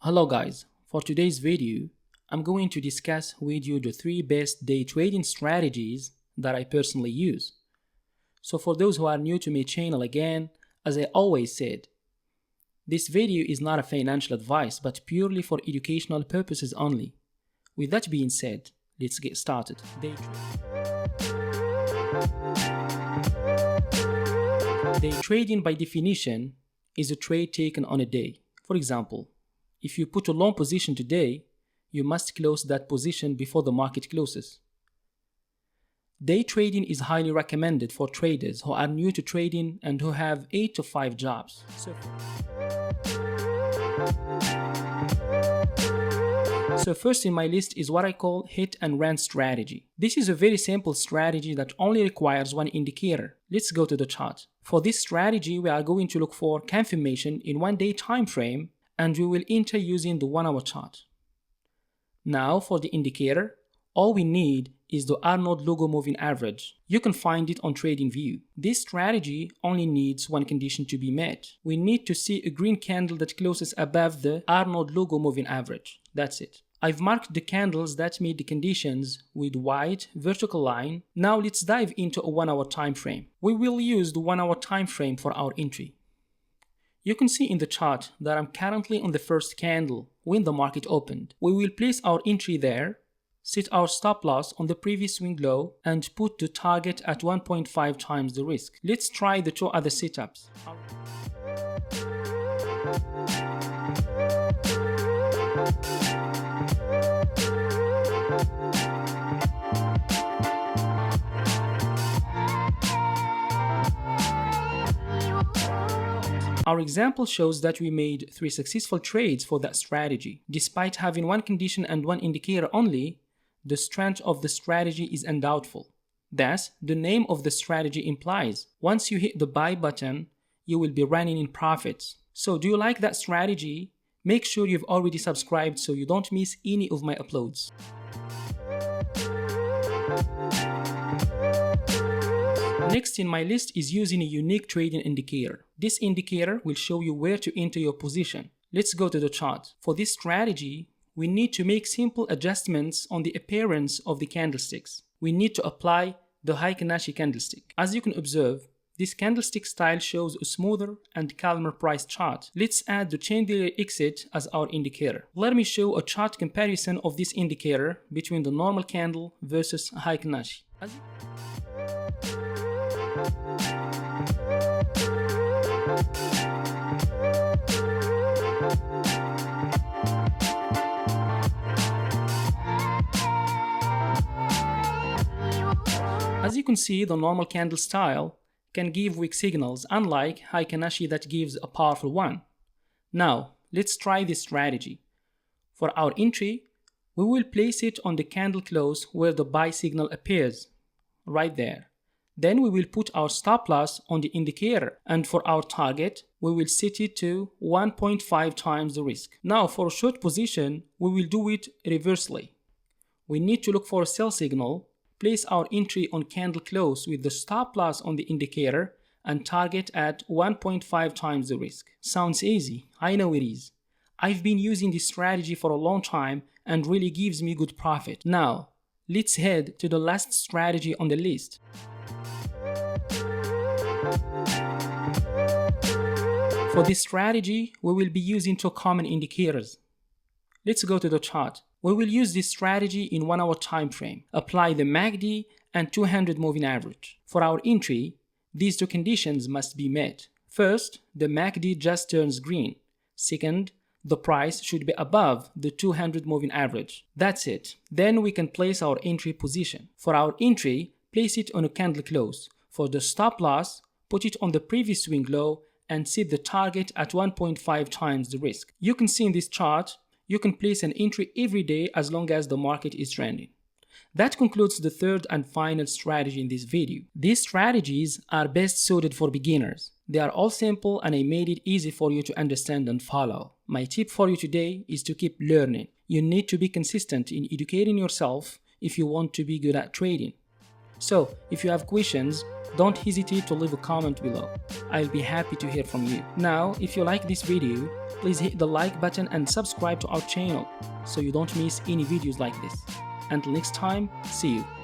Hello guys, for today's video, I'm going to discuss with you the 3 best day trading strategies that I personally use. So for those who are new to my channel again, as I always said, this video is not a financial advice but purely for educational purposes only. With that being said, let's get started. Day trading by definition is a trade taken on a day. For example, if you put a long position today, you must close that position before the market closes. Day trading is highly recommended for traders who are new to trading and who have 8 to 5 jobs. So first in my list is what I call hit and run strategy. This is a very simple strategy that only requires one indicator. Let's go to the chart. For this strategy, we are going to look for confirmation in 1 day time frame, and we will enter using the 1 hour chart. Now for the indicator, all we need is the Arnaud Legoux Moving Average. You can find it on TradingView. This strategy only needs one condition to be met. We need to see a green candle that closes above the Arnaud Legoux Moving Average. That's it. I've marked the candles that meet the conditions with white vertical line. Now let's dive into a 1 hour time frame. We will use the 1 hour time frame for our entry. You can see in the chart that I'm currently on the first candle when the market opened. We will place our entry there, set our stop loss on the previous swing low, and put the target at 1.5 times the risk. Let's try the 2 other setups. Our example shows that we made 3 successful trades for that strategy. Despite having one condition and one indicator only, the strength of the strategy is undoubtful. Thus, the name of the strategy implies once you hit the buy button, you will be running in profits. So do you like that strategy? Make sure you've already subscribed so you don't miss any of my uploads. Next in my list is using a unique trading indicator. This indicator will show you where to enter your position. Let's go to the chart. For this strategy, we need to make simple adjustments on the appearance of the candlesticks. We need to apply the Heiken Ashi candlestick. As you can observe, this candlestick style shows a smoother and calmer price chart. Let's add the Chandelier Exit as our indicator. Let me show a chart comparison of this indicator between the normal candle versus Heiken Ashi. As you can see, the normal candle style can give weak signals, unlike Heikin Ashi that gives a powerful one. Now, let's try this strategy. For our entry, we will place it on the candle close where the buy signal appears, right there. Then we will put our stop loss on the indicator, and for our target, we will set it to 1.5 times the risk. Now for a short position, we will do it reversely. We need to look for a sell signal, place our entry on candle close with the stop loss on the indicator, and target at 1.5 times the risk. Sounds easy, I know it is. I've been using this strategy for a long time and really gives me good profit. Now, let's head to the last strategy on the list. For this strategy, we will be using 2 common indicators. Let's go to the chart. We will use this strategy in 1 hour time frame. Apply the MACD and 200 moving average. For our entry, these 2 conditions must be met. First, the MACD just turns green. Second, the price should be above the 200 moving average. That's it. Then we can place our entry position. For our entry, place it on a candle close. For the stop loss, put it on the previous swing low and set the target at 1.5 times the risk. You can see in this chart, you can place an entry every day as long as the market is trending. That concludes the 3rd and final strategy in this video. These strategies are best suited for beginners. They are all simple and I made it easy for you to understand and follow. My tip for you today is to keep learning. You need to be consistent in educating yourself if you want to be good at trading. So, if you have questions, don't hesitate to leave a comment below. I'll be happy to hear from you. Now, if you like this video, please hit the like button and subscribe to our channel so you don't miss any videos like this. Until next time, see you.